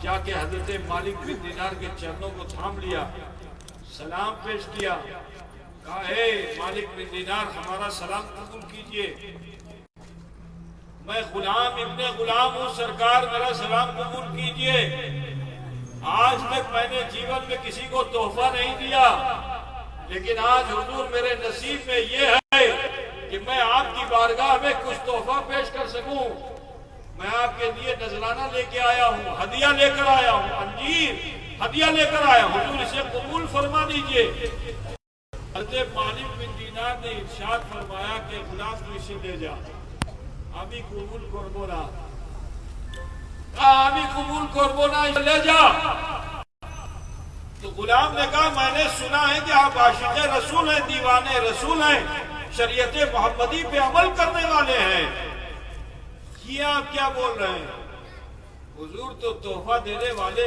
جا کے حضرت مالک بن دینار کے چرنوں کو تھام لیا، سلام پیش کیا، کہا اے مالک بن دینار ہمارا سلام قبول کیجئے، میں غلام ابن غلام ہوں، سرکار میرا سلام قبول کیجئے، آج تک میں نے جیون میں کسی کو تحفہ نہیں دیا، لیکن آج حضور میرے نصیب میں یہ ہے کہ میں آپ کی بارگاہ میں کچھ تحفہ پیش کر سکوں، میں آپ کے لیے نذرانہ لے کے آیا ہوں، ہدیہ لے کر آیا ہوں، انجیر ہدیہ لے کر آیا ہوں، حضور اسے قبول فرما دیجئے۔ حضرت مالک بن دینار نے ارشاد فرمایا کہ غلام تو اسے لے جا، আমি কবুল করব না, আমি কবুল করব না, لے جا۔ تو غلام نے کہا میں نے سنا ہے کہ آپ عاشق رسول ہیں، دیوانے رسول ہیں، شریعت محمدی پہ عمل کرنے والے ہیں، یہ آپ کیا بول رہے ہیں؟ حضور تو تحفہ دینے والے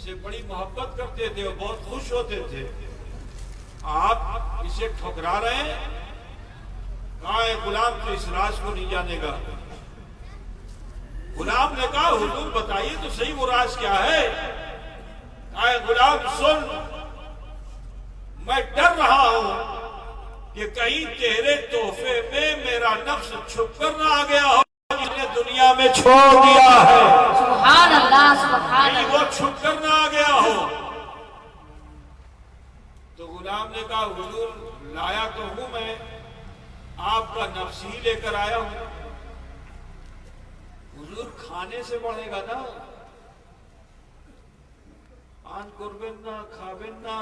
سے بڑی محبت کرتے تھے اور بہت خوش ہوتے تھے، آپ اسے ٹھکرا رہے ہیں؟ کہا ہے غلام تو اس راز کو نہیں جانے گا۔ غلام نے کہا حضور بتائیے تو صحیح وہ راز کیا ہے؟ کہا ہے غلام سن، میں ڈر رہا ہوں کہ کہیں تیرے تحفے میں میرا نفس چھپ کر نہ آ گیا ہو جس نے دنیا میں چھوڑ دیا ہے، سبحان اللہ سبحان کہیں اللہ، وہ چھپ کر نہ آ گیا ہو۔ تو غلام نے کہا حضور لایا تو ہوں میں، آپ کا نفس ہی لے کر آیا ہوں۔ حضور کھانے سے بڑھے گا نا، آن کربن نا کھابن نا،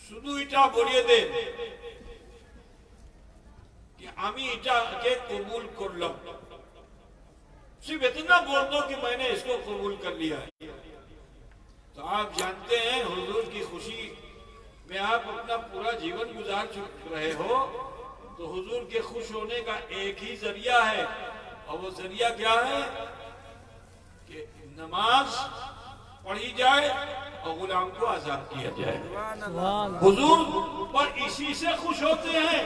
শুধু এটা বলিয়ে দে کہ আমি এটাকে قبول করলাম، صرف اتنا بول دو کہ میں نے اس کو قبول کر لیا۔ تو آپ جانتے ہیں حضور کی خوشی میں آپ اپنا پورا جیون گزار رہے ہو، تو حضور کے خوش ہونے کا ایک ہی ذریعہ ہے، اور وہ ذریعہ کیا ہے کہ نماز پڑھی جائے اور غلام کو آزاد کیا جائے۔ حضور پر اسی سے خوش ہوتے ہیں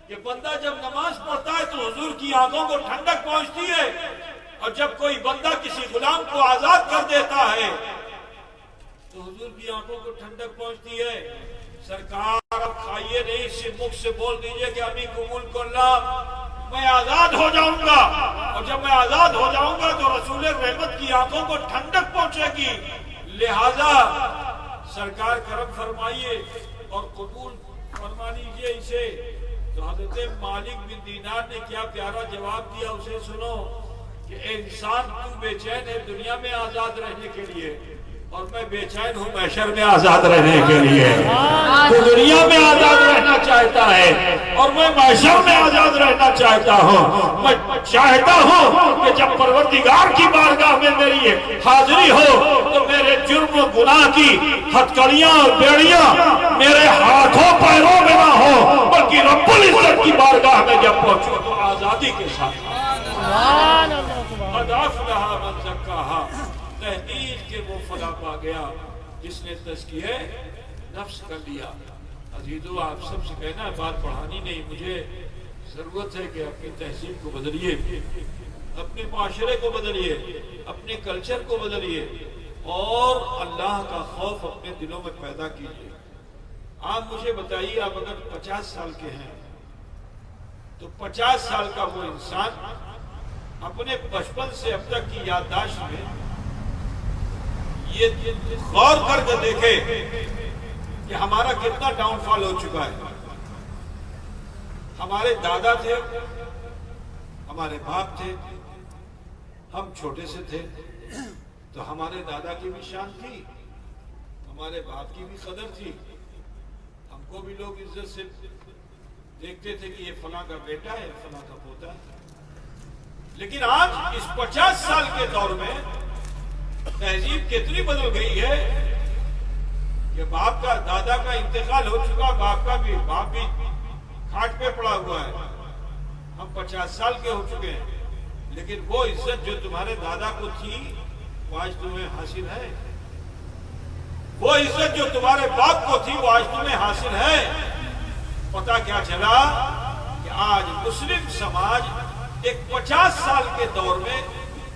کہ بندہ جب نماز پڑھتا ہے تو حضور کی آنکھوں کو ٹھنڈک پہنچتی ہے، اور جب کوئی بندہ کسی غلام کو آزاد کر دیتا ہے تو حضور کی آنکھوں کو ٹھنڈک پہنچتی ہے۔ سرکار اب کھائیے نہیں، صرف مکھ سے بول دیجئے کہ امی قبول کرلام، میں آزاد ہو جاؤں گا، اور جب میں آزاد ہو جاؤں گا تو رسول رحمت کی آنکھوں کو ٹھنڈک پہنچے گی، لہذا سرکار کرم فرمائیے اور قبول فرما لیجئے اسے۔ تو حضرت مالک بن دینار نے کیا پیارا جواب دیا، اسے سنو کہ اے انسان تو بے چین ہے دنیا میں آزاد رہنے کے لیے، اور میں بے چین ہوں محشر میں آزاد رہنے کے لیے۔ تو دنیا میں آزاد رہنا چاہتا ہے اور میں محشر میں آزاد رہنا چاہتا ہوں۔ میں چاہتا ہوں کہ جب پروردگار کی بارگاہ میں میری حاضری ہو تو میرے جرم و گناہ کی ہتکڑیاں اور بیڑیاں میرے ہاتھوں پیروں میں نہ ہو، بلکہ رب العزت کی بارگاہ میں جب پہنچوں تو آزادی کے ساتھ۔ قد افلح من زکاہا، تحقیق کے وہ فلاح پا گیا جس نے تزکیہ نفس کر لیا۔ عزیزو آپ سب سے کہنا ہے، بات پڑھانی نہیں، مجھے ضرورت ہے کہ اپنی تہذیب کو بدلیے، اپنے معاشرے کو بدلیے، اپنے کلچر کو بدلیے، اور اللہ کا خوف اپنے دلوں میں پیدا کیجیے۔ آپ مجھے بتائیے، آپ اگر 50 سال کے ہیں تو 50 سال کا وہ انسان اپنے بچپن سے اب تک کی یادداشت میں یہ غور کر کے دیکھے کہ ہمارا کتنا ڈاؤن فال ہو چکا ہے۔ ہمارے دادا تھے، ہمارے باپ تھے، ہم چھوٹے سے تھے تو ہمارے دادا کی بھی شان تھی، ہمارے باپ کی بھی قدر تھی، ہم کو بھی لوگ عزت سے دیکھتے تھے کہ یہ فلاں کا بیٹا ہے، فلاں کا پوتا ہے۔ لیکن آج اس 50 سال کے دور میں تہذیب کتنی بدل گئی ہے کہ باپ کا دادا کا انتقال ہو چکا، باپ بھی کھاٹ پہ پڑا ہوا ہے، ہم 50 سال کے ہو چکے ہیں، لیکن وہ عزت جو تمہارے دادا کو تھی وہ آج تمہیں حاصل ہے، وہ عزت جو تمہارے باپ کو تھی وہ آج تمہیں حاصل ہے۔ پتہ کیا چلا کہ آج مسلم سماج ایک 50 سال کے دور میں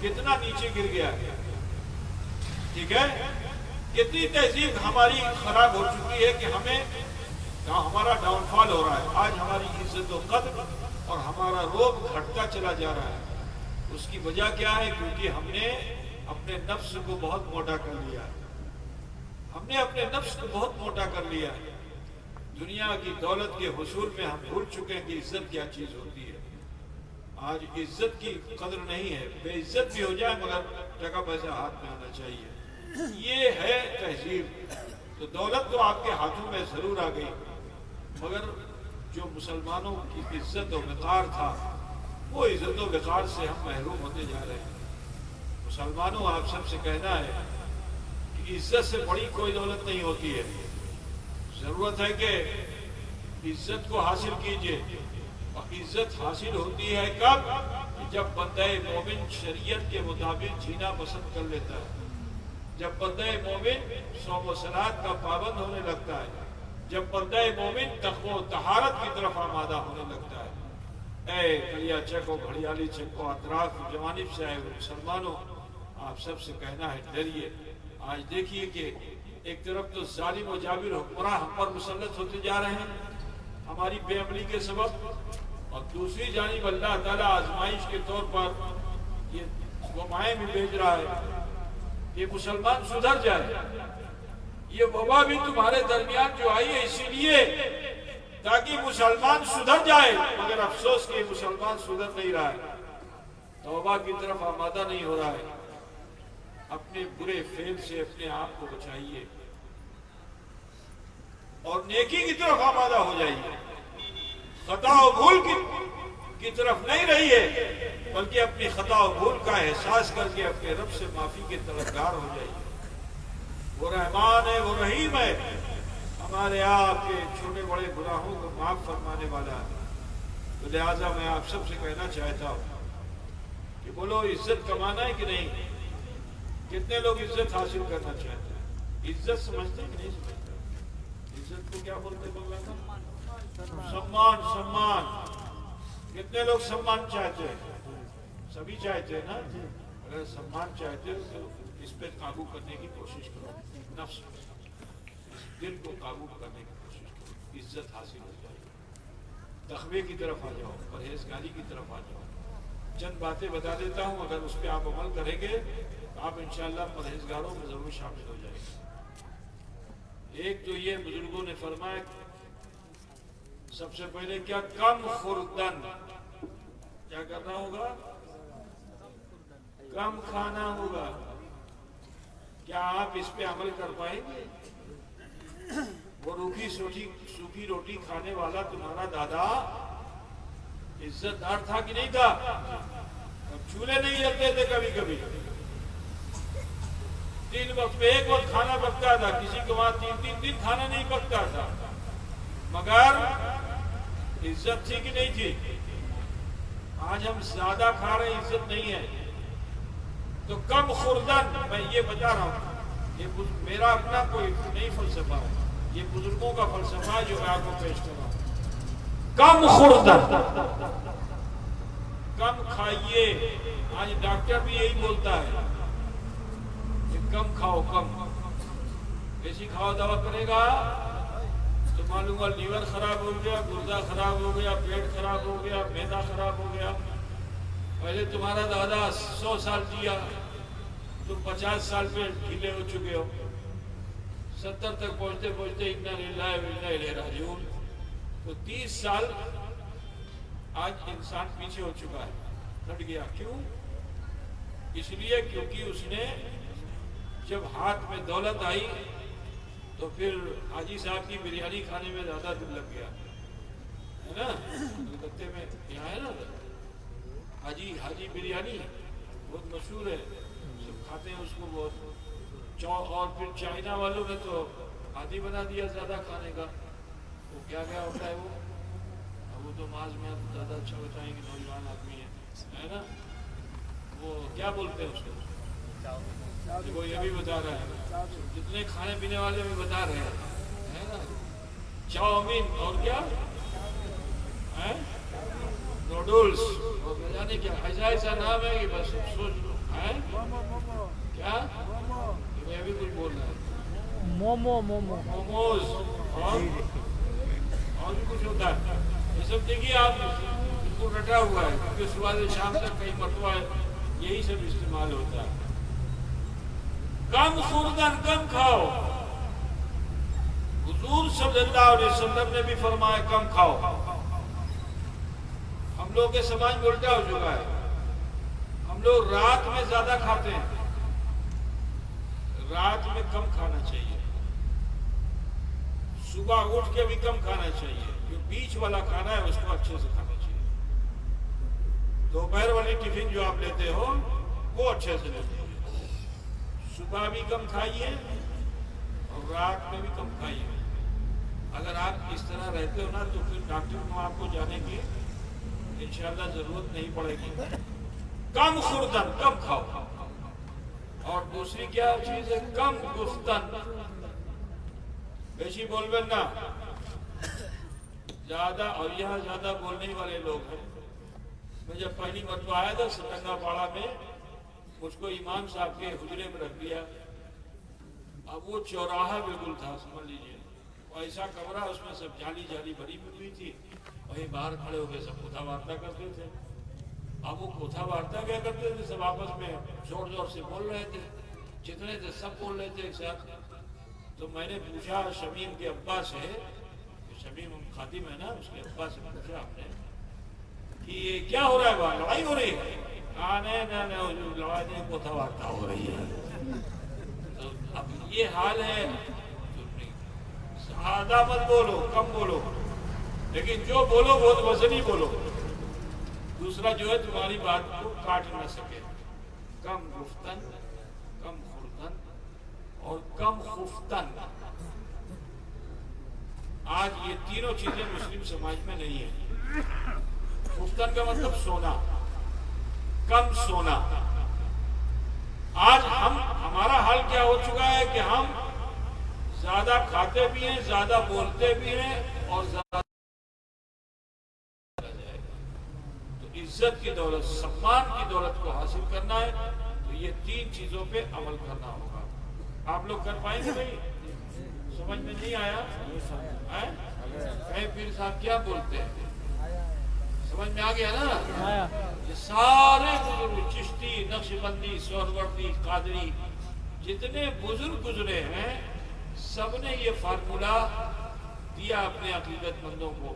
کتنا نیچے گر گیا ہے. ٹھیک ہے, کتنی تہذیب ہماری خراب ہو چکی ہے کہ ہمیں ہمارا ڈاؤن فال ہو رہا ہے. آج ہماری عزت و قدر اور ہمارا رعب گھٹتا چلا جا رہا ہے. اس کی وجہ کیا ہے؟ کیونکہ ہم نے اپنے نفس کو بہت موٹا کر لیا ہے. ہم نے اپنے نفس کو بہت موٹا کر لیا ہے. دنیا کی دولت کے حصول میں ہم بھول چکے ہیں کہ عزت کیا چیز ہوتی ہے. آج عزت کی قدر نہیں ہے. بے عزت بھی ہو جائے مگر ٹکا پیسہ ہاتھ میں آنا چاہیے. یہ ہے تہذیب. تو دولت تو آپ کے ہاتھوں میں ضرور آ گئی, مگر جو مسلمانوں کی عزت و وقار تھا, وہ عزت و وقار سے ہم محروم ہوتے جا رہے ہیں. مسلمانوں, آپ سب سے کہنا ہے کہ عزت سے بڑی کوئی دولت نہیں ہوتی ہے. ضرورت ہے کہ عزت کو حاصل کیجئے. اور عزت حاصل ہوتی ہے کب؟ جب بندہ مومن شریعت کے مطابق جینا پسند کر لیتا ہے. جب بندہ مومن صوم و صلات کا پابند ہونے لگتا ہے. جب بندہ مومن تقوی و طہارت کی طرف آمادہ ہونے لگتا ہے. اے کلیا چکو, گھڑیالی چکو, اطراف جوانب سے آئے ہوئے مسلمانوں, آپ سب سے کہنا ہے ڈریے. آج دیکھیے کہ ایک طرف تو ظالم و جابر حکمراں ہم پر مسلط ہوتے جا رہے ہیں ہماری بے عملی کے سبب, اور دوسری جانب اللہ تعالیٰ آزمائش کے طور پر یہ وبائیں بھی بھیج رہا ہے کہ مسلمان سدھر جائے. یہ وبا بھی تمہارے درمیان جو آئی ہے اسی لیے تاکہ مسلمان سدھر جائے, مگر افسوس کہ مسلمان سدھر نہیں رہا ہے, توبہ کی طرف آمادہ نہیں ہو رہا ہے. اپنے برے فعل سے اپنے آپ کو بچائیے اور نیکی کی طرف آمادہ ہو جائیے. خطا و بھول کی طرف نہیں رہیے, بلکہ اپنی خطا و بھول کا احساس کر کے اپنے رب سے معافی کے طلبگار ہو جائیے. وہ رحمان ہے, وہ رحیم ہے, ہمارے آپ کے چھوٹے بڑے گناہوں کو معاف فرمانے والا ہے. تو لہٰذا میں آپ سب سے کہنا چاہتا ہوں کہ بولو عزت کمانا ہے کہ نہیں؟ کتنے لوگ عزت حاصل کرنا چاہتے ہیں؟ عزت سمجھتے ہیں کہ نہیں سمجھتے؟ عزت کو کیا بولتے ہیں؟ سمان. سمان. کتنے لوگ سمان چاہتے ہیں؟ سبھی چاہتے ہیں نا. اگر سمان چاہتے ہو تو اس پہ قابو کرنے کی کوشش کرو. نفس دل کو قابو کرنے کی کوشش کرو, عزت حاصل ہو جائے. تقوی کی طرف آ جاؤ, پرہیزگاری کی طرف آ جاؤ. چند باتیں بتا دیتا ہوں, اگر اس پہ آپ عمل کریں گے تو آپ انشاءاللہ پرہیزگاروں میں ضرور شامل ہو جائیں گے. ایک تو یہ بزرگوں نے فرمایا سب سے پہلے کیا کم خوردن, کیا کرنا ہوگا؟ کم کھانا ہوگا. کیا آپ اس پہ عمل کر پائیں گے؟ وہ سوکھی روٹی کھانے والا تمہارا دادا عزت دار تھا کہ نہیں تھا؟ چولہے نہیں جلتے تھے کبھی کبھی. 3 وقت میں 1 وقت کھانا پکتا تھا, کسی کے وہاں 3 دن کھانا نہیں پکتا تھا, مگر عزت تھی کہ نہیں تھی؟ آج ہم زیادہ کھا رہے ہیں, عزت نہیں ہے. تو کم خوردن, میں یہ بتا رہا ہوں, یہ میرا اپنا کوئی نہیں فلسفہ ہے, یہ بزرگوں کا فلسفہ ہے جو میں آپ کو پیش کر رہا ہوں. کم خوردن, کم کھائیے. آج ڈاکٹر بھی یہی بولتا ہے کہ کم کھاؤ, کم. ایسی کھاؤ دوا کرے گا تو معلوم ہے لیور خراب ہو گیا, گردہ خراب ہو گیا, پیٹ خراب ہو گیا, معدہ خراب ہو گیا. پہلے تمہارا دادا 100 سال جیا, تم 50 سال پہ ڈھیلے ہو چکے ہو. 70 تک پہنچتے پہنچتے انا للہ و انا الیہ راجعون. تو 30 سال آج انسان پیچھے ہو چکا ہے, ہٹ گیا. کیوں؟ اس لیے کیونکہ اس نے جب ہاتھ میں دولت آئی تو پھر حاجی صاحب کی بریانی کھانے میں زیادہ دل لگ گیا ہے نا. کلکتے میں یہاں ہے نا حاجی بریانی, بہت مشہور ہے, سب کھاتے ہیں اس کو بہت. اور پھر چائنا والوں نے تو عادی بنا دیا زیادہ کھانے کا. وہ کیا ہوتا ہے وہ تو ماز میں زیادہ اچھا بتائیں گے, نوجوان آدمی ہے نا. وہ کیا بولتے ہیں اس کو؟ وہ یہ بھی بتا رہا ہے, جتنے کھانے پینے والے بھی بتا رہے ہیں ہے نا. چاؤمین اور کیا نوڈلس, اور جانے کیا ایسا نام ہے کہ بس سوچ لو موموز اور بھی کچھ ہوتا ہے. یہ سب دیکھیے آپ بالکل رٹا ہوا ہے کیونکہ صبح سے شام تک کئی مرتبہ یہی سب استعمال ہوتا ہے. کم خوردن کم کھاؤ. حضور صلی اللہ علیہ وسلم نے بھی فرمایا کم کھاؤ. ہم لوگ کے سماج میں الٹا ہو چکا ہے. ہم لوگ رات میں زیادہ کھاتے ہیں. رات میں کم کھانا چاہیے. صبح اٹھ کے بھی کم کھانا چاہیے. جو بیچ والا کھانا ہے اس کو اچھے سے کھانا چاہیے. دوپہر والی ٹفن جو آپ لیتے ہو وہ اچھے سے لیتے ہو. صبح بھی کم کھائیے اور رات میں بھی کم کھائیے. اگر آپ اس طرح رہتے ہو نا تو پھر ڈاکٹر کو آپ کو جانے کی انشاءاللہ ضرورت نہیں پڑے گی. کم خوردن کم کھاؤ. اور دوسری کیا چیز ہے؟ کم گفتن. بیشی بولبن نا زیادہ. اور یہاں زیادہ بولنے والے لوگ ہیں. میں جب پہلی مرتبہ آیا تھا ستنگا پاڑا میں مجھ کو امام صاحب کے حجرے میں رکھ دیا. اب وہ چوراہا بالکل تھا سمجھ لیجیے. ایسا کمرہ اس میں سب جالی بھری ہوئی تھی. وہیں باہر کھڑے ہو کے سب کتھا وارتا کرتے تھے. اب وہ کتھا وارتا کیا کرتے تھے؟ سب آپس میں زور زور سے بول رہے تھے. جتنے تھے سب بول رہے تھے ایک ساتھ. تو میں نے پوچھا شمیم کے ابا سے, شمیم خادم ہے نا, اس کے ابا سے پوچھا ہم نے کہ یہ کیا ہو رہا ہے وہاں, لڑائی ہو رہی ہے؟ نہیں لڑائی نہیں, کتھا وارتا ہو رہی ہے. تو اب یہ حال ہے. زیادہ مت بولو, کم بولو, لیکن جو بولو بہت وزنی بولو. دوسرا جو ہے تمہاری بات کو کاٹ نہ سکے. کم گفتن, کم خوردن اور کم خفتن. آج یہ تینوں چیزیں مسلم سماج میں نہیں ہیں. خفتن کا مطلب سونا, کم سونا. آج ہمارا حال کیا ہو چکا ہے کہ ہم زیادہ کھاتے بھی ہیں, زیادہ بولتے بھی ہیں اور زیادہ. تو عزت کی دولت, سمان کی دولت کو حاصل کرنا ہے تو یہ تین چیزوں پہ عمل کرنا ہوگا. آپ لوگ کر پائیں گے نہیں؟ سمجھ میں نہیں آیا؟ پیر صاحب کیا بولتے ہیں؟ سمجھ میں آ گیا نا؟ یہ سارے بزرگ چشتی, نقشبندی, سہروردی, قادری, جتنے بزرگ گزرے ہیں سب نے یہ فارمولہ دیا اپنے عقیدت مندوں کو.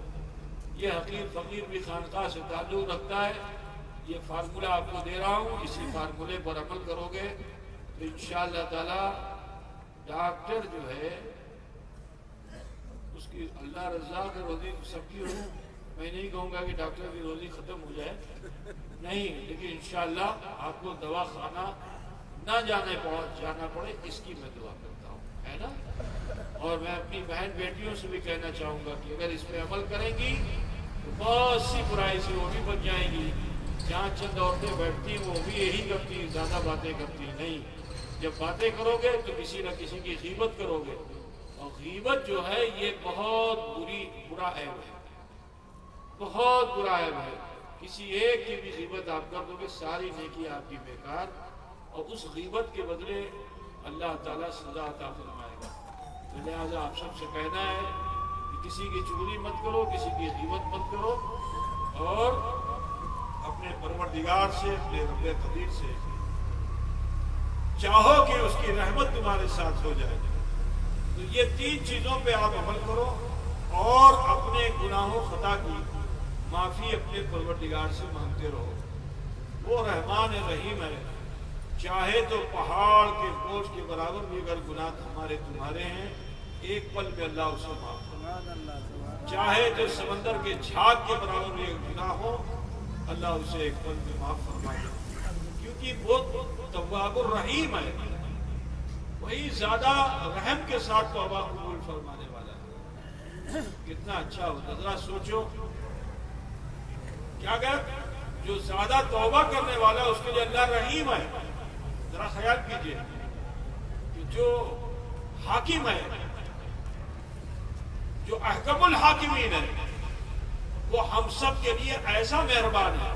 یہ حقیر فقیر بھی خانقاہ سے تعلق رکھتا ہے. یہ فارمولہ آپ کو دے رہا ہوں, اسی فارمولے پر عمل کرو گے تو انشاءاللہ تعالی ڈاکٹر جو ہے اس کی اللہ رضا کی روزی سب کی ہو. میں نہیں کہوں گا کہ ڈاکٹر کی روزی ختم ہو جائے, نہیں, لیکن انشاءاللہ آپ کو دوا خانہ نہ جانا پڑے, اس کی میں دعا کرتا ہوں, ہے نا. اور میں اپنی بہن بیٹیوں سے بھی کہنا چاہوں گا کہ اگر اس پہ عمل کریں گی تو بہت سی برائی سے وہ بھی بچ جائیں گی. جہاں چند عورتیں بیٹھتی وہ بھی یہی کرتی, زیادہ باتیں کرتی نہیں. جب باتیں کرو گے تو کسی نہ کسی کی غیبت کرو گے, اور غیبت جو ہے یہ بہت برا عیب ہے, بہت برا عیب ہے. کسی ایک کی بھی غیبت آپ کر دو گے ساری نیکی آپ کی بیکار, اور اس غیبت کے بدلے اللہ تعالیٰ سزا عطا فرمائے گا. لہٰذا آپ سب سے کہنا ہے کہ کسی کی چغلی مت کرو, کسی کی غیبت مت کرو, اور اپنے پروردگار سے, اپنے رب قدیر سے چاہو کہ اس کی رحمت تمہارے ساتھ ہو جائے. تو یہ تین چیزوں پہ آپ عمل کرو اور اپنے گناہوں خطا کی معافی اپنے پروردگار سے مانگتے رہو. وہ رحمان رحیم ہے. چاہے تو پہاڑ کے بوجھ کے برابر بھی اگر گناہ ہمارے تمہارے ہیں ایک پل میں اللہ اسے معاف کرے. چاہے تو سمندر کے جھاگ کے برابر بھی گناہ ہو اللہ اسے ایک پل میں معاف فرمائے, کیونکہ وہ تواب الرحیم ہے. وہی زیادہ رحم کے ساتھ توبہ قبول فرمانے والا ہے. کتنا اچھا ہوتا. ذرا سوچو کیا کہ جو زیادہ توبہ کرنے والا اس کے لیے اللہ رحیم ہے. ذرا خیال کیجئے کہ جو حاکم ہے, جو احکم الحاکمین ہے, وہ ہم سب کے لیے ایسا مہربان ہے.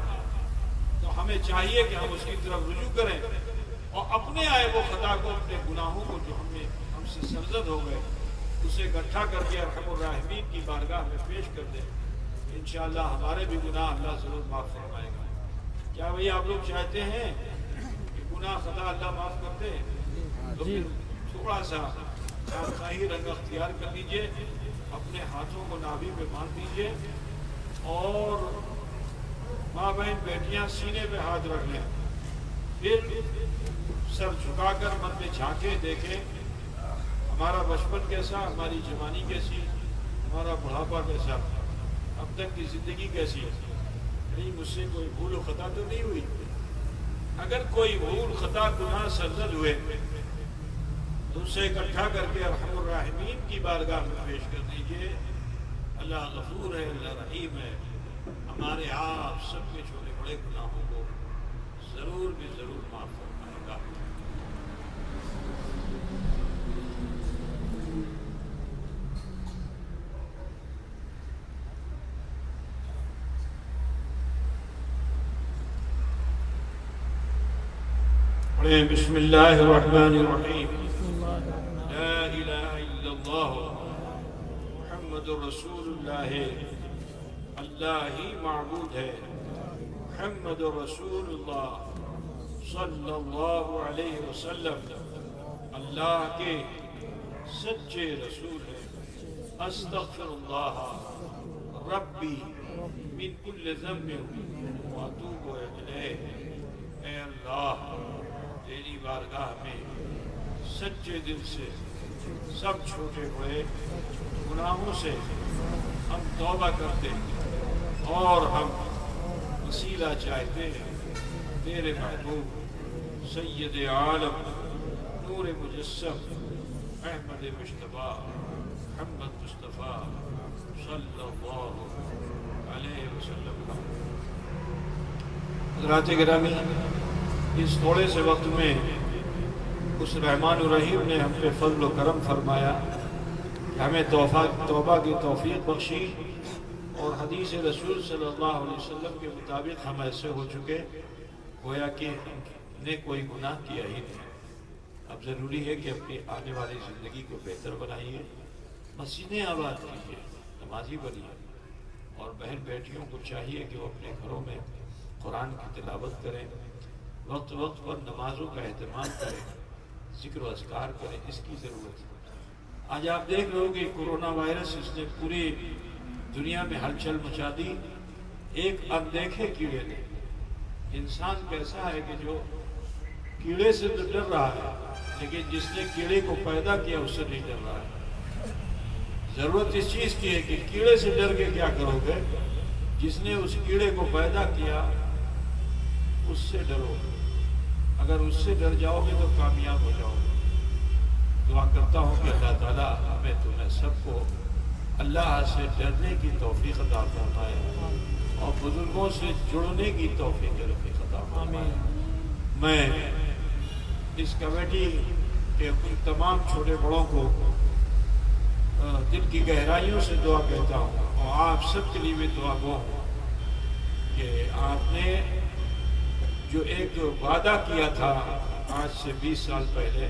تو ہمیں چاہیے کہ ہم اس کی طرف رجوع کریں اور اپنے عیب و خطا کو, اپنے گناہوں کو جو ہم سے سرزد ہو گئے اسے اکٹھا کر کے ارحم الراحمین کی بارگاہ میں پیش کر دیں، انشاءاللہ ہمارے بھی گناہ اللہ ضرور معاف فرمائے گا۔ کیا بھئی آپ لوگ چاہتے ہیں کہ گناہ خطا اللہ معاف کر دے؟ تو پھر تھوڑا سا شاہی رنگ اختیار کر لیجئے، اپنے ہاتھوں کو نابی پہ باندھ دیجئے اور ماں بہن بیٹیاں سینے پہ ہاتھ رکھ لیں، پھر سر جھکا کر من میں جھانکے دیکھیں ہمارا بچپن کیسا، ہماری جوانی کیسی، ہمارا بڑھاپا کیسا، اب تک کی زندگی کیسی ہے، نہیں مجھ سے کوئی بھول و خطا تو نہیں ہوئی؟ اگر کوئی بھول خطا گناہ سرزد ہوئے تو اسے اکٹھا کر کے ارحم الراحمین کی بارگاہ میں پیش کر دیجئے۔ اللہ غفور ہے، اللہ رحیم ہے، ہمارے آپ سب کے چھوٹے بڑے گناہوں کو ضرور بھی ضرور معاف فرمائے گا۔ بسم اللہ الرحمن الرحیم، لا الہ الا اللہ محمد رسول اللہ، اللہ ہی معبود ہے، محمد رسول اللہ صلی اللہ علیہ وسلم اللہ کے سچے رسول ہیں۔ استغفر اللہ ربی من کل ذنب واتوب الیہ، اے اللہ تیری بارگاہ میں سچے دل سے سب چھوٹے بڑے گناہوں سے ہم توبہ کرتے ہیں اور ہم وسیلہ چاہتے ہیں تیرے محبوب سید عالم نور مجسم احمد مصطفیٰ محمد مصطفیٰ صلی اللہ علیہ وسلم۔ حضرات گرامی، اس تھوڑے سے وقت میں اس رحمان الرحیم نے ہم پہ فضل و کرم فرمایا، ہمیں توبہ کی توفیق بخشی اور حدیث رسول صلی اللہ علیہ وسلم کے مطابق ہم ایسے ہو چکے گویا کہ ہم نے کوئی گناہ کیا ہی نہیں۔ اب ضروری ہے کہ اپنی آنے والی زندگی کو بہتر بنائیے، مسجدیں آباد کیجیے، نمازی بنیے، اور بہن بیٹیوں کو چاہیے کہ وہ اپنے گھروں میں قرآن کی تلاوت کریں، وقت وقت پر نمازوں کا اہتمام کریں، ذکر و اذکار کریں، اس کی ضرورت ہے۔ آج آپ دیکھ رہے ہو کہ کورونا وائرس اس نے پوری دنیا میں ہلچل مچا دی، ایک اندیکھے کیڑے نے۔ انسان کیسا ہے کہ جو کیڑے سے تو ڈر رہا ہے لیکن جس نے کیڑے کو پیدا کیا اس سے نہیں ڈر رہا ہے۔ ضرورت اس چیز کی ہے کہ کیڑے سے ڈر کے کیا کرو گے؟ جس نے اس کیڑے کو پیدا کیا اس سے ڈرو، اگر اس سے ڈر جاؤ گے تو کامیاب ہو جاؤ گے۔ دعا کرتا ہوں کہ اللہ تعالیٰ ہمیں تمہیں سب کو اللہ سے ڈرنے کی توفیق عطا فرمائے اور بزرگوں سے جڑنے کی توفیق عطا فرمائے۔ میں اس کمیٹی کے ان تمام چھوٹے بڑوں کو دل کی گہرائیوں سے دعا کہتا ہوں اور آپ سب کے لیے بھی دعا گو ہوں کہ آپ نے جو ایک وعدہ کیا تھا آج سے 20 سال پہلے،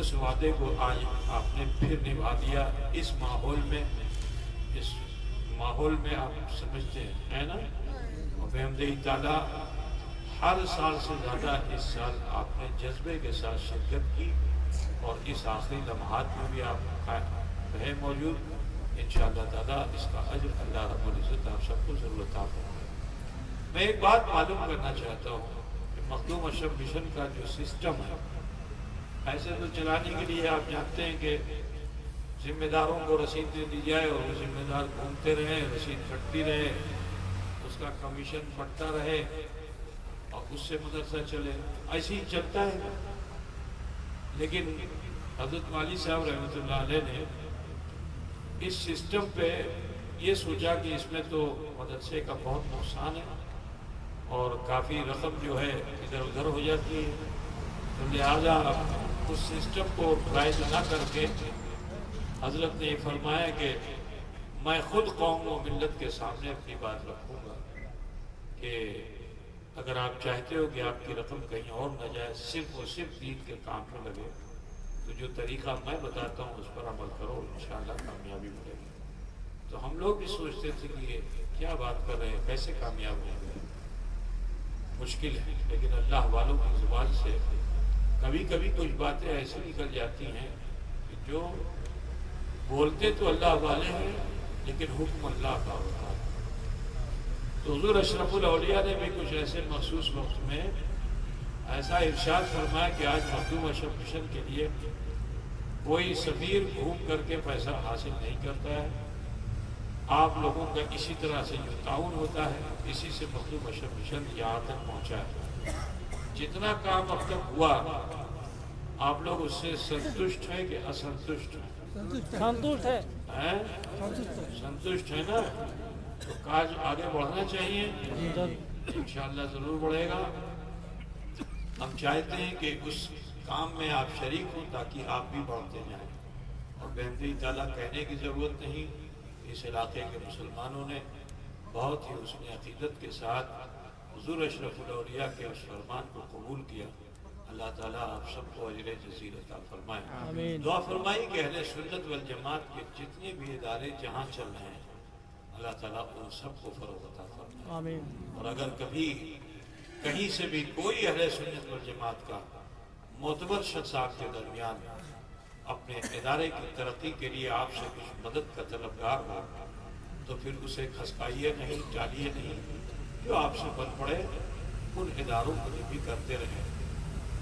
اس وعدے کو آج آپ نے پھر نبھا دیا۔ اس ماحول میں آپ سمجھتے ہیں نا، اور بحمدہ تعالیٰ ہر سال سے زیادہ اس سال آپ نے جذبے کے ساتھ شرکت کی اور اس آخری لمحات میں بھی آپ رہے موجود۔ انشاءاللہ تعالیٰ اس کا اجر اللہ رب العزت آپ سب کو ضرور عطا فرمائے۔ میں ایک بات معلوم کرنا چاہتا ہوں کہ مخدوم اشرف مشن کا جو سسٹم ہے، ایسے تو چلانے کے لیے آپ جانتے ہیں کہ ذمہ داروں کو رسید دے دی جائے اور وہ ذمہ دار گھومتے رہے، رسید کٹتی رہے، اس کا کمیشن بڑھتا رہے اور اس سے مدرسہ چلے، ایسے ہی چلتا ہے۔ لیکن حضرت والی صاحب رحمۃ اللہ علیہ نے اس سسٹم پہ یہ سوچا کہ اس میں تو مدرسے کا بہت نقصان ہے اور کافی رقم جو ہے ادھر ادھر ہو جاتی ہے، تو لہٰذا اس سسٹم کو رائج نہ کر کے حضرت نے یہ فرمایا کہ میں خود قوم و ملت کے سامنے اپنی بات رکھوں گا کہ اگر آپ چاہتے ہو کہ آپ کی رقم کہیں اور نہ جائے، صرف اور صرف دین کے کام میں لگے، تو جو طریقہ میں بتاتا ہوں اس پر عمل کرو، انشاءاللہ کامیابی ملے گی۔ تو ہم لوگ بھی سوچتے تھے کہ یہ کیا بات کر رہے ہیں، کیسے کامیاب ہوں گے، مشکل ہے، لیکن اللہ والوں کی زبان سے کبھی کبھی کچھ باتیں ایسی نکل جاتی ہیں کہ جو بولتے تو اللہ والے ہیں لیکن حکم اللہ کا ہوتا ہے۔ تو حضور اشرف الاولیاء نے بھی کچھ ایسے مخصوص وقت میں ایسا ارشاد فرمایا کہ آج مخدوم اشرف مشن کے لیے کوئی سفیر گھوم کر کے پیسہ حاصل نہیں کرتا ہے، آپ لوگوں کا اسی طرح سے جو تعاون ہوتا ہے اسی سے مخدوم اشرف مشن یہاں تک پہنچا ہے۔ جتنا کام اب تک ہوا آپ لوگ اس سے سنتشٹ ہیں کہ اسنتشٹ ہیں؟ سنتوشٹ ہے، سنتشٹ ہے نا؟ تو کاج آگے بڑھنا چاہیے، انشاءاللہ ضرور بڑھے گا۔ ہم چاہتے ہیں کہ اس کام میں آپ شریک ہوں تاکہ آپ بھی بڑھتے جائیں، اور بہتری تعالیٰ کہنے کی ضرورت نہیں، اس علاقے کے مسلمانوں نے بہت ہی حسن عقیدت کے ساتھ حضور اشرف الاولیاء کے اس فرمان کو قبول کیا۔ اللہ تعالیٰ آپ سب کو اجر جزیل عطا فرمائے۔ دعا فرمائی کہ اہل سنت والجماعت کے جتنے بھی ادارے جہاں چل رہے ہیں اللہ تعالیٰ ان سب کو فروغ عطا فرمائے، اور اگر کبھی کہیں سے بھی کوئی اہل سنت والجماعت کا معتبر شخص آپ کے درمیان اپنے ادارے کی ترقی کے لیے آپ سے کچھ مدد کا طلبگار ہو تو پھر اسے کھسکائیے نہیں، ٹالیے نہیں، جو آپ سے بن پڑے ان اداروں کو بھی کرتے رہیں،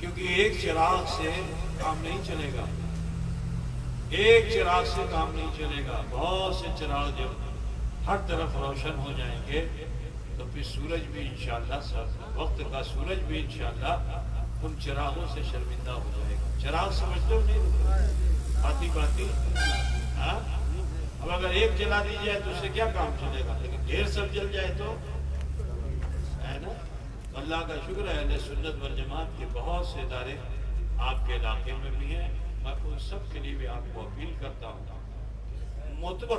کیونکہ ایک چراغ سے کام نہیں چلے گا، ایک چراغ سے کام نہیں چلے گا۔ بہت سے چراغ جب ہر طرف روشن ہو جائیں گے تو پھر سورج بھی انشاءاللہ وقت کا سورج بھی انشاءاللہ ان چراغوں سے شرمندہ ہو جائے گا۔ چراغ سمجھتے ہو نہیں؟ باتی باتی ہاں؟ اب اگر ایک جلا دی جائے تو اس سے کیا کام چلے گا، لیکن ڈھیر سب جل جائے تو ہے نا۔ اللہ کا شکر ہے اہل سنت والجماعت کے بہت سے ادارے آپ کے علاقے میں بھی ہیں، میں ان سب کے لیے بھی آپ کو اپیل کرتا ہوں معتبر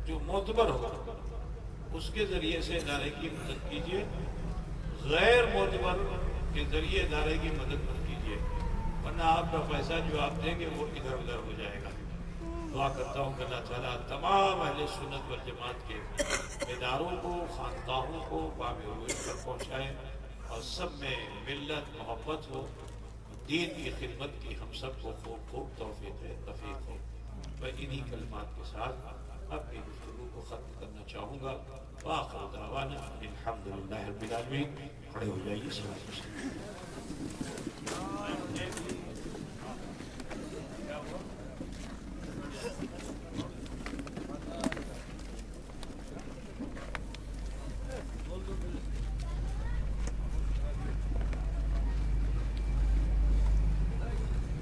جو معتبر ہو اس کے ذریعے سے ادارے کی مدد کیجیے، غیر معتبر کے ذریعے ادارے کی مدد مت کیجیے، ورنہ آپ کا پیسہ جو آپ دیں گے وہ ادھر ادھر ہو جائے گا۔ دعا کرتا ہوں کہ اللہ تعالیٰ تمام اہل سنت والجماعت کے اداروں کو، خانقاہوں کو باب عروج پر پہنچائے، اور سب میں ملت محبت ہو، دین کی خدمت کی ہم سب کو خوب خوب توفیق ہو۔ میں انہی کلمات کے ساتھ اپنی گفتگو کو ختم کرنا چاہوں گا۔ وآخر دعوانا الحمدللہ رب العالمین۔ کھڑے ہو جائیے سب۔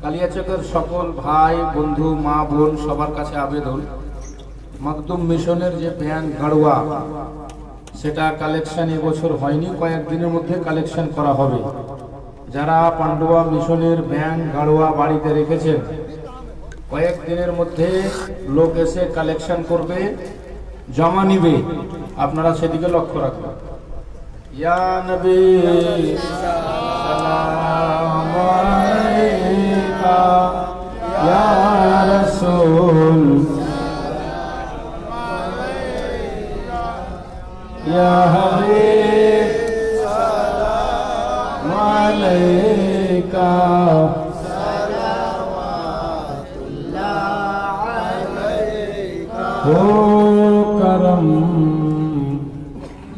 কালিয়াচকের সকল ভাই বন্ধু মা বোন সবার কাছে আবেদন, মখদুম মিশনের যে ভ্যান গাড়ুয়া সেটা কালেকশন এবছর হয়নি, কয়েকদিনের মধ্যে কালেকশন করা হবে। যারা পান্ডুয়া মিশনের ভ্যান গাড়ুয়া বাড়িতে রেখেছেন কয়েকদিনের মধ্যে লোক এসে কালেকশন করবে, জমা নিবে, আপনারা সেদিকে লক্ষ্য রাখবেন। ইয়া নবী সালাম আলাইকা, ইয়া রাসূল ইয়া হাবিব সালাম আলাইকা, সালাওয়াতুল্লাহ আলাইকা। হো করম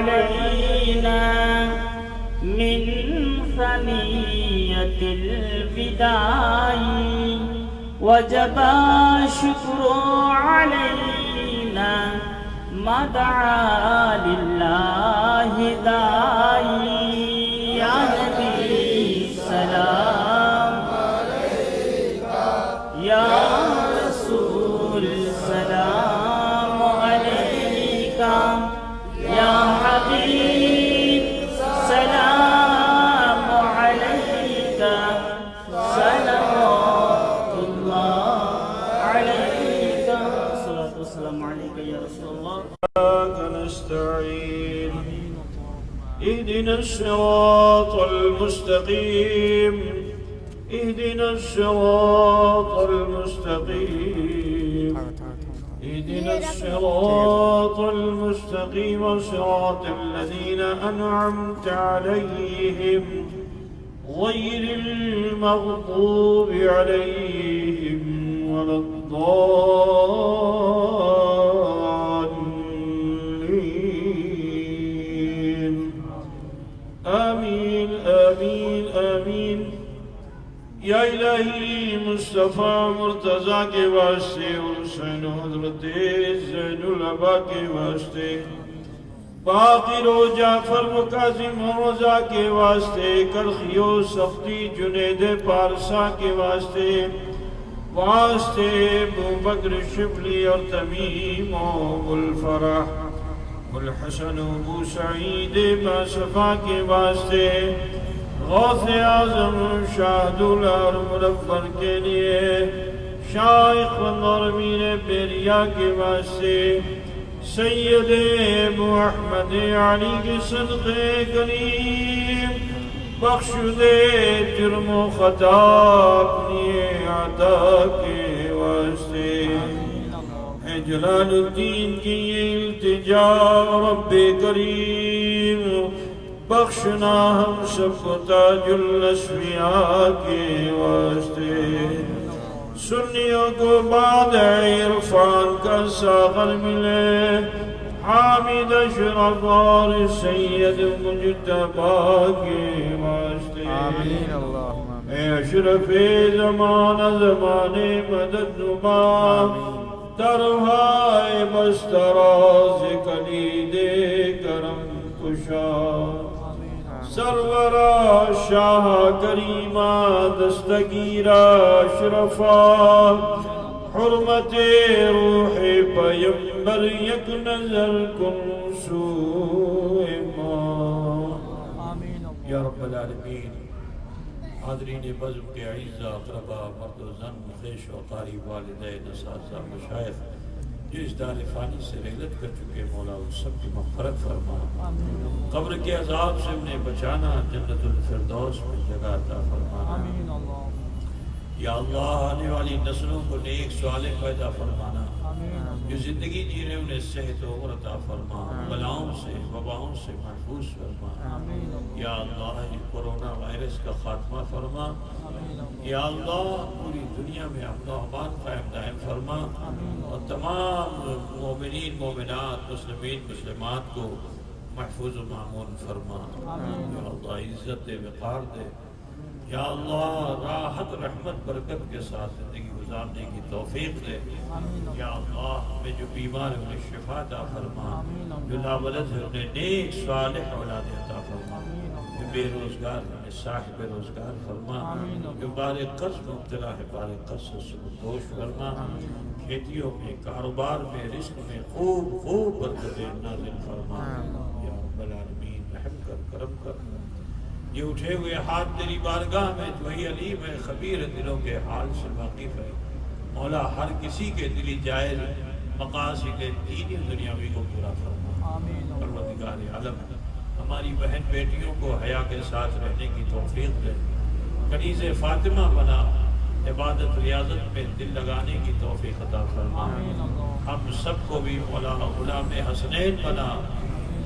علينا من ثنية الوداع وجب الشكر علينا ما دعا لله داعي يا نبي سلام عليك يا رسول سلام عليك يا حبيب سلام عليك صلوات الله عليك الصلاة والسلام عليك يا رسول الله نستعين اهدنا الصراط المستقيم اهدنا الصراط المستقيم اهدنا الصراط المستقيم صراط الذين أنعمت عليهم غير المغضوب عليهم ولا الضالين آمين آمين آمين یا الہی مصطفیٰ مرتضیٰ کے واسطے اور حسین حضرت زین العبا کے واسطے باقر و جعفر و کاظم رضا کے واسطے کرخی و سختی جنید پارسا کے واسطے ابو بکر شبلی اور تمیم و ابو الفرح الحسن و ابو سعید باصفا کے واسطے غوث اعظم شاہد الار منور کے لیے شائخ نورمین بیریا کے واسطے سید ابو احمد علی کے صدقے کریم بخش دے جرم و خطا اپنی عطا کے واسطے اے جلال الدین کی یہ التجا رب کریم بخشنا ہم سب کو تاج الاسفیاء کے واسطے سنیوں کو بعد عرفان کا ساغر ملے حامد اشرف اور سید مجتبہ کے واسطے اے اشرف زمانہ زمانے مدد نما تروہائے بستراز کلید کرم کشا سرورا شاہ کریمہ دستگیرہ اشرفا حرمت روح پیمبر یک نظر کن سوء ما یا رب العالمین حاضرین بزم کے عزیزہ اقربا مرد و زن خیش و قاری والدین اساتذہ مشائخ جو اس دار فانی سے رحلت کر چکے مولا ان سب کی مغفرت فرما قبر کے عذاب سے انہیں بچانا جنت الفردوس میں جگہ عطا فرمانا یا اللہ آنے والی نسلوں کو نیک صالح پیدا فرمانا جو زندگی جی رہے انہیں صحت و عمر عطا فرما بلاؤں سے وباؤں سے محفوظ فرما یا اللہ کورونا وائرس کا خاتمہ فرما یا اللہ پوری دنیا میں امن و امان قائم دائم فرما اور تمام مومنین مومنات مسلمین مسلمات کو محفوظ و معمون فرما یا اللہ عزت دے وقار دے یا اللہ راحت رحمت برکت کے ساتھ زندگی گزارنے کی توفیق دے یا اللہ ہمیں جو بیمار ہیں انہیں شفا عطا فرما جو ناولد ہے انہیں نیک صالح اولاد عطا فرما جو بے روزگار انہیں صاحب روزگار فرما جو بار قرض مبتلا ہے بار قرض سے سبکدوش فرما کھیتیوں میں کاروبار میں رزق میں خوب برکت نازل فرما یا رب العالمین رحم کر کرم کر یہ اٹھے ہوئے ہاتھ تیری بارگاہ میں تو ہی علیم ہے خبیر دلوں کے حال سے واقف ہے مولا ہر کسی کے دلی جائز مقاصد دینی دنیاوی کو پورا فرما پروردگار عالم ہماری بہن بیٹیوں کو حیا کے ساتھ رہنے کی توفیق دے کنیز فاطمہ بنا عبادت ریاضت میں دل لگانے کی توفیق عطا فرما ہم سب کو بھی مولا غلام حسنین بنا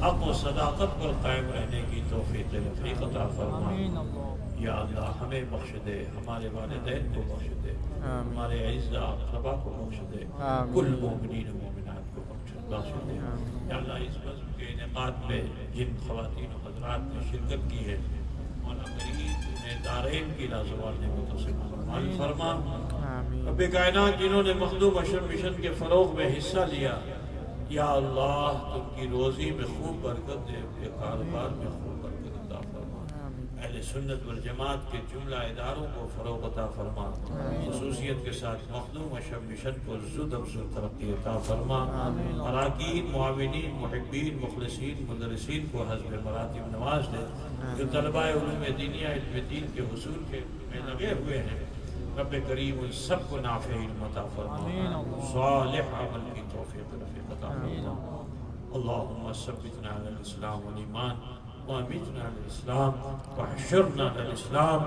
حق و صداقت پر قائم رہنے کی توفیق عطا فرما یا اللہ ہمیں بخش دے ہمارے والدین کو بخش دے ہمارے اعزاء اقربا کو بخش دے کل مومنین و مومنات کو بخش دے یا اللہ اس مذہب کے تحقیقات میں جن خواتین و حضرات نے شرکت کی ہے مولا کریم انہیں دارین کی لازوال نعمتوں سے مال فرما. رب کائنات جنہوں نے مخدوم اشرف مشن کے فروغ میں حصہ لیا یا اللہ تم کی روزی میں خوب برکت دے، اپنے کاروبار میں خوب برکت عطا فرما. اہل سنت والجماعت کے جملہ اداروں کو فروغ عطا فرما. خصوصیت کے ساتھ مخدوم اشرف مشن کو زد افزود ترقی عطا فرما. اراکین، معاونین، محبین، مخلصین، مدرسین کو حسب مراتب نواز دے. جو طلباء علوم دینیہ علم دین کے حصول کے میں لگے ہوئے ہیں رب کریم ان سب کو نافع علم عطا فرما، صالح عمل کی توفیق عطا فرما. اللہم ثبتنا علی الاسلام والایمان وامتنا علی الاسلام وحشرنا علی الاسلام.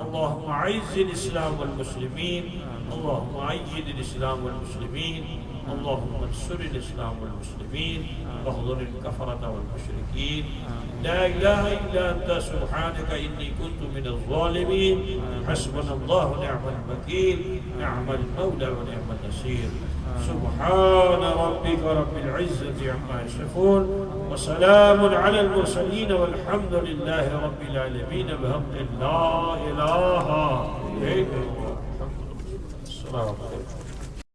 اللہم اعز الاسلام والمسلمین، اللہم اعید الاسلام والمسلمین، اللہم انصر الاسلام والمسلمین واخذل الكفرة والمشرکین. لا الہ الا انت سبحانک انی کنت من الظالمین. حسبنا اللہ نعم الوکیل، نعم المولى ونعم النصیر. سبحان ربك رب العزة عما يصفون وسلام على المرسلين والحمد لله رب العالمين بحق لا إله إلا الله. السلام عليكم.